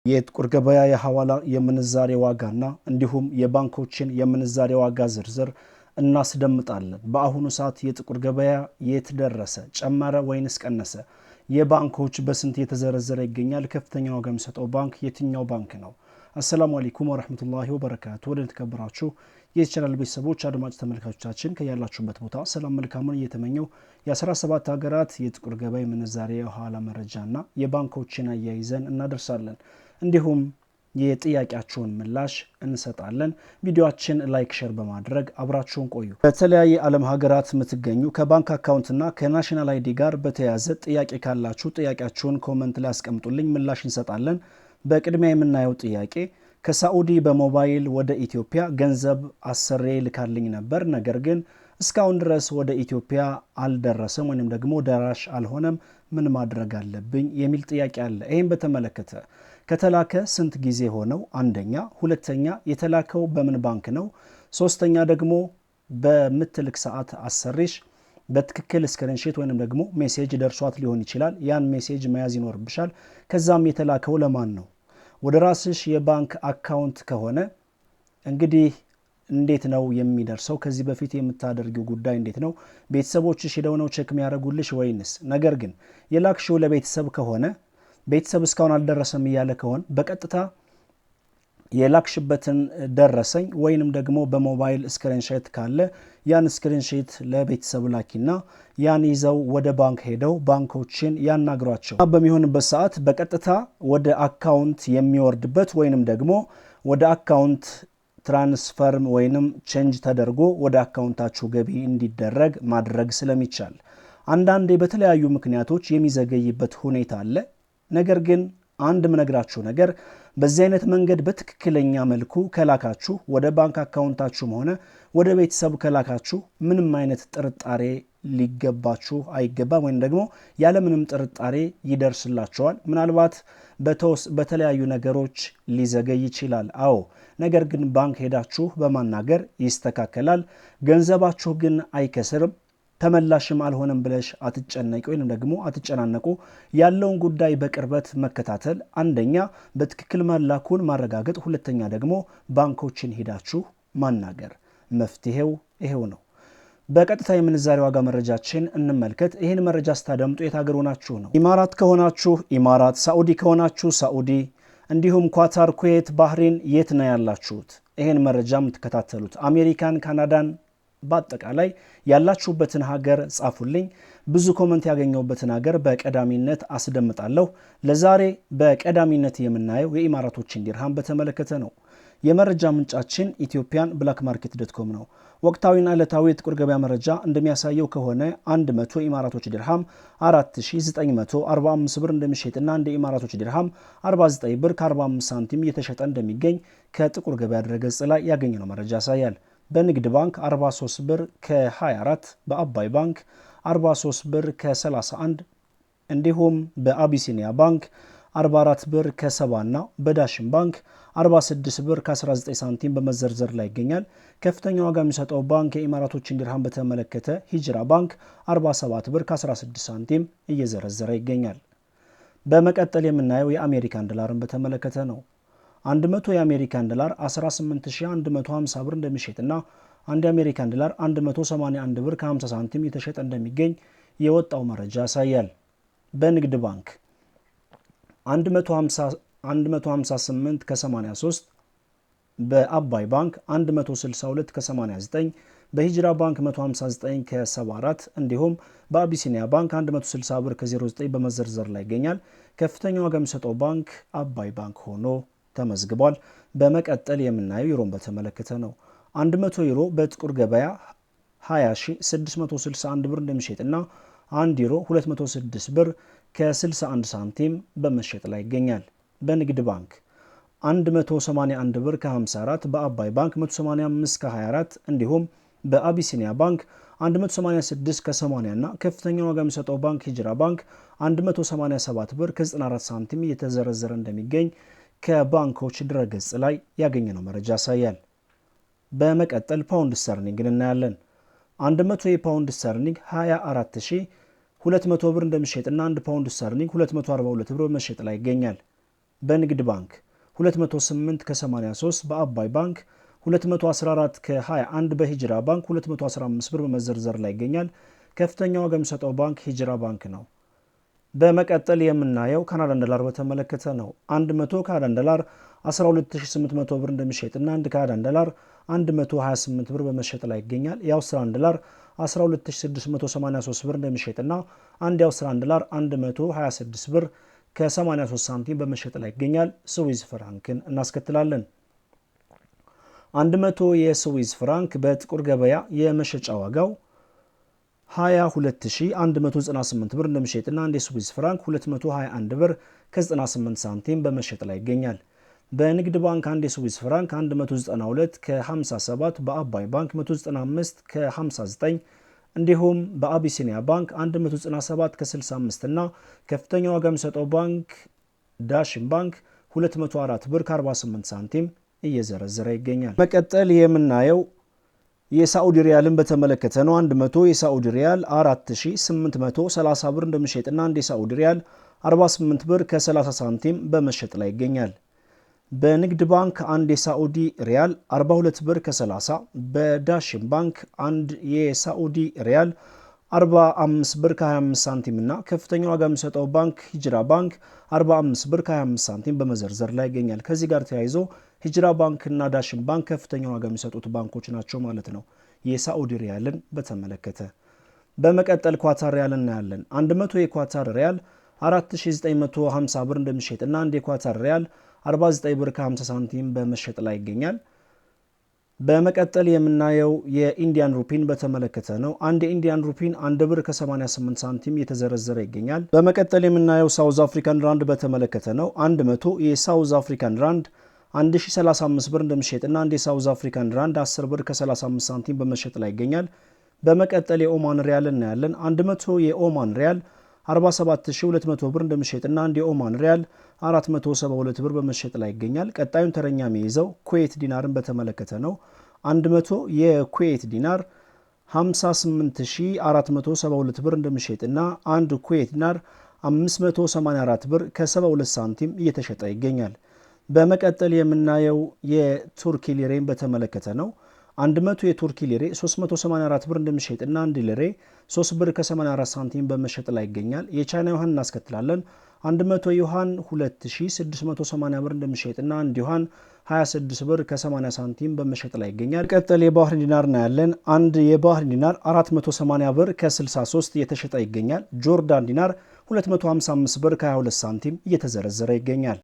የጥቁር ገበያ የሐዋላ የምንዛሬ ዋጋና እንዲሁም የባንኮችን የምንዛሬ ዋጋ ዝርዝር እናስደምጣለን። በአሁኑ ሰዓት የጥቁር ገበያ የት ደረሰ? ጨመረ ወይንስ ቀነሰ? የባንኮች በስንት የተዘረዘረ ይገኛል? ከፍተኛ ዋጋ የሚሰጠው ባንክ የትኛው ባንክ ነው? አሰላሙ አለይኩም ወረህመቱላሂ ወበረካቱ። ወደ ተከበራችሁ የቻናል ቤተሰቦች አድማጭ ተመልካቾቻችን ከያላችሁበት ቦታ ሰላም መልካሙን እየተመኘው የ17 ሀገራት የጥቁር ገበያ ምንዛሬ የሐዋላ መረጃና የባንኮችን አያይዘን እናደርሳለን። እንዲሁም የጥያቄያችሁን ምላሽ እንሰጣለን። ቪዲዮአችን ላይክ ሼር በማድረግ አብራችሁን ቆዩ። በተለያየ ዓለም ሀገራት የምትገኙ ከባንክ አካውንትና ከናሽናል አይዲ ጋር በተያያዘ ጥያቄ ካላችሁ ጥያቄያችሁን ኮመንት ላይ አስቀምጡልኝ፣ ምላሽ እንሰጣለን። በቅድሚያ የምናየው ጥያቄ ከሳዑዲ በሞባይል ወደ ኢትዮጵያ ገንዘብ አሰሬ ልካልኝ ነበር፣ ነገር ግን እስካሁን ድረስ ወደ ኢትዮጵያ አልደረሰም ወይም ደግሞ ደራሽ አልሆነም፣ ምን ማድረግ አለብኝ የሚል ጥያቄ አለ። ይህም በተመለከተ ከተላከ ስንት ጊዜ ሆነው? አንደኛ። ሁለተኛ የተላከው በምን ባንክ ነው? ሶስተኛ ደግሞ በምትልክ ሰዓት አሰሪሽ በትክክል ስክሪንሾት ወይንም ደግሞ ሜሴጅ ደርሷት ሊሆን ይችላል። ያን ሜሴጅ መያዝ ይኖርብሻል። ከዛም የተላከው ለማን ነው? ወደ ራስሽ የባንክ አካውንት ከሆነ እንግዲህ እንዴት ነው የሚደርሰው? ከዚህ በፊት የምታደርጊው ጉዳይ እንዴት ነው? ቤተሰቦችሽ ሄደው ነው ቼክ የሚያደርጉልሽ ወይንስ? ነገር ግን የላክሽው ለቤተሰብ ከሆነ ቤተሰብ እስካሁን አልደረሰም እያለ ከሆነ በቀጥታ የላክሽበትን ደረሰኝ ወይንም ደግሞ በሞባይል ስክሪንሾት ካለ ያን ስክሪንሾት ለቤተሰብ ላኪና ያን ይዘው ወደ ባንክ ሄደው ባንኮችን ያናግሯቸው። በሚሆንበት ሰዓት በቀጥታ ወደ አካውንት የሚወርድበት ወይንም ደግሞ ወደ አካውንት ትራንስፈርም ወይንም ቼንጅ ተደርጎ ወደ አካውንታችሁ ገቢ እንዲደረግ ማድረግ ስለሚቻል አንዳንዴ በተለያዩ ምክንያቶች የሚዘገይበት ሁኔታ አለ። ነገር ግን አንድ ምነግራችሁ ነገር በዚህ አይነት መንገድ በትክክለኛ መልኩ ከላካችሁ ወደ ባንክ አካውንታችሁም ሆነ ወደ ቤተሰብ ከላካችሁ ምንም አይነት ጥርጣሬ ሊገባችሁ አይገባም፣ ወይም ደግሞ ያለምንም ጥርጣሬ ይደርስላችኋል። ምናልባት በተለያዩ ነገሮች ሊዘገይ ይችላል። አዎ፣ ነገር ግን ባንክ ሄዳችሁ በማናገር ይስተካከላል። ገንዘባችሁ ግን አይከስርም። ተመላሽም አልሆነም ብለሽ አትጨነቂ ወይም ደግሞ አትጨናነቁ። ያለውን ጉዳይ በቅርበት መከታተል፣ አንደኛ በትክክል መላኩን ማረጋገጥ፣ ሁለተኛ ደግሞ ባንኮችን ሄዳችሁ ማናገር። መፍትሄው ይሄው ነው። በቀጥታ የምንዛሬ ዋጋ መረጃችን እንመልከት። ይህን መረጃ ስታደምጡ የት ሀገር ሆናችሁ ነው? ኢማራት ከሆናችሁ ኢማራት፣ ሳዑዲ ከሆናችሁ ሳዑዲ፣ እንዲሁም ኳታር፣ ኩዌት፣ ባህሬን የት ነው ያላችሁት? ይህን መረጃ የምትከታተሉት አሜሪካን፣ ካናዳን በአጠቃላይ ያላችሁበትን ሀገር ጻፉልኝ። ብዙ ኮመንት ያገኘውበትን ሀገር በቀዳሚነት አስደምጣለሁ። ለዛሬ በቀዳሚነት የምናየው የኢማራቶችን ዲርሃም በተመለከተ ነው። የመረጃ ምንጫችን ኢትዮጵያን ብላክ ማርኬት ዶትኮም ነው። ወቅታዊና ዕለታዊ የጥቁር ገበያ መረጃ እንደሚያሳየው ከሆነ 100 ኢማራቶች ዲርሃም 4945 ብር እንደሚሸጥና እንደ ኢማራቶች ዲርሃም 49 ብር ከ45 ሳንቲም እየተሸጠ እንደሚገኝ ከጥቁር ገበያ ድረገጽ ላይ ያገኘነው መረጃ ያሳያል። በንግድ ባንክ 43 ብር ከ24፣ በአባይ ባንክ 43 ብር ከ31፣ እንዲሁም በአቢሲኒያ ባንክ 44 ብር ከ70 እና በዳሽን ባንክ 46 ብር ከ19 ሳንቲም በመዘርዘር ላይ ይገኛል። ከፍተኛ ዋጋ የሚሰጠው ባንክ የኢማራቶችን ዲርሃም በተመለከተ ሂጅራ ባንክ 47 ብር ከ16 ሳንቲም እየዘረዘረ ይገኛል። በመቀጠል የምናየው የአሜሪካን ዶላርን በተመለከተ ነው። 100 የአሜሪካን ዶላር 18150 ብር እንደሚሸጥና አንድ የአሜሪካን ዶላር 181 ብር ከ50 ሳንቲም የተሸጠ እንደሚገኝ የወጣው መረጃ ያሳያል። በንግድ ባንክ 158 ከ83፣ በአባይ ባንክ 162 ከ89፣ በሂጅራ ባንክ 159 ከ74 እንዲሁም በአቢሲኒያ ባንክ 160 ብር ከ09 በመዘርዘር ላይ ይገኛል። ከፍተኛ ዋጋ የሚሰጠው ባንክ አባይ ባንክ ሆኖ ተመዝግቧል። በመቀጠል የምናየው ዩሮን በተመለከተ ነው። 100 ዩሮ በጥቁር ገበያ 20661 ብር እንደሚሸጥና 1 ዩሮ 206 ብር ከ61 ሳንቲም በመሸጥ ላይ ይገኛል። በንግድ ባንክ 181 ብር ከ54፣ በአባይ ባንክ 185 ከ24 እንዲሁም በአቢሲኒያ ባንክ 186 ከ80 እና ከፍተኛ ዋጋ የሚሰጠው ባንክ ሂጅራ ባንክ 187 ብር ከ94 ሳንቲም እየተዘረዘረ እንደሚገኝ ከባንኮች ድረገጽ ላይ ያገኘነው መረጃ ያሳያል። በመቀጠል ፓውንድ ስተርሊንግን እናያለን። 100 የፓውንድ ስተርሊንግ 24200 ብር እንደሚሸጥና 1 ፓውንድ ስተርሊንግ 242 ብር በመሸጥ ላይ ይገኛል። በንግድ ባንክ 208 ከ83፣ በአባይ ባንክ 214 ከ21፣ በሂጅራ ባንክ 215 ብር በመዘርዘር ላይ ይገኛል። ከፍተኛ ዋጋ የሚሰጠው ባንክ ሂጅራ ባንክ ነው። በመቀጠል የምናየው ካናዳን ዶላር በተመለከተ ነው። 100 ካናዳን ዶላር 12800 ብር እንደሚሸጥና 1 ካናዳን ዶላር 128 ብር በመሸጥ ላይ ይገኛል። የአውስትራሊያን ዶላር 12683 ብር እንደሚሸጥና 1 የአውስትራሊያን ዶላር 126 ብር ከ83 ሳንቲም በመሸጥ ላይ ይገኛል። ስዊዝ ፍራንክን እናስከትላለን። 100 የስዊዝ ፍራንክ በጥቁር ገበያ የመሸጫ ዋጋው 22198 ብር እንደሚሸጥና 1 የስዊዝ ፍራንክ 221 ብር ከ98 ሳንቲም በመሸጥ ላይ ይገኛል። በንግድ ባንክ 1 የስዊዝ ፍራንክ 192 ከ57፣ በአባይ ባንክ 195 ከ59 እንዲሁም በአቢሲኒያ ባንክ 197 ከ65 እና ከፍተኛ ዋጋ የሚሰጠው ባንክ ዳሽን ባንክ 204 ብር ከ48 ሳንቲም እየዘረዘረ ይገኛል። መቀጠል የምናየው የሳዑዲ ሪያልን በተመለከተ ነው። 100 የሳዑዲ ሪያል 4830 ብር እንደሚሸጥና 1 የሳዑዲ ሪያል 48 ብር ከ30 ሳንቲም በመሸጥ ላይ ይገኛል። በንግድ ባንክ 1 የሳዑዲ ሪያል 42 ብር ከ30፣ በዳሽን ባንክ 1 የሳዑዲ ሪያል 45 ብር ከ25 ሳንቲም እና ከፍተኛ ዋጋ የሚሰጠው ባንክ ሂጅራ ባንክ 45 ብር ከ25 ሳንቲም በመዘርዘር ላይ ይገኛል። ከዚህ ጋር ተያይዞ ሂጅራ ባንክ እና ዳሽን ባንክ ከፍተኛ ዋጋ የሚሰጡት ባንኮች ናቸው ማለት ነው የሳዑዲ ሪያልን በተመለከተ። በመቀጠል ኳታር ሪያል እናያለን። 100 የኳታር ሪያል 4950 ብር እንደሚሸጥና 1 የኳታር ሪያል 49 ብር ከ50 ሳንቲም በመሸጥ ላይ ይገኛል። በመቀጠል የምናየው የኢንዲያን ሩፒን በተመለከተ ነው። 1 የኢንዲያን ሩፒን 1 ብር ከ88 ሳንቲም እየተዘረዘረ ይገኛል። በመቀጠል የምናየው ሳውዝ አፍሪካን ራንድ በተመለከተ ነው። 100 የሳውዝ አፍሪካን ራንድ 1035 ብር እንደሚሸጥና 1 የሳውዝ አፍሪካን ራንድ 10 ብር ከ35 ሳንቲም በመሸጥ ላይ ይገኛል። በመቀጠል የኦማን ሪያል እናያለን። 100 የኦማን ሪያል 47200 ብር እንደሚሸጥና 1 የኦማን ሪያል 472 ብር በመሸጥ ላይ ይገኛል። ቀጣዩን ተረኛ የሚይዘው ኩዌት ዲናርን በተመለከተ ነው። 100 የኩዌት ዲናር 58472 ብር እንደሚሸጥና 1 ኩዌት ዲናር 584 ብር ከ72 ሳንቲም እየተሸጠ ይገኛል። በመቀጠል የምናየው የቱርኪ ሊሬን በተመለከተ ነው። 100 የቱርኪ ሊሬ 384 ብር እንደሚሸጥና 1 ሊሬ 3 ብር ከ84 ሳንቲም በመሸጥ ላይ ይገኛል። የቻይና ዩሃን እናስከትላለን። 100 ዩሃን 2680 ብር እንደሚሸጥና 1 ዩሃን 26 ብር ከ80 ሳንቲም በመሸጥ ላይ ይገኛል። ቀጥል የባህሪን ዲናር እናያለን። 1 የባህሪን ዲናር 480 ብር ከ63 እየተሸጠ ይገኛል። ጆርዳን ዲናር 255 ብር ከ22 ሳንቲም እየተዘረዘረ ይገኛል።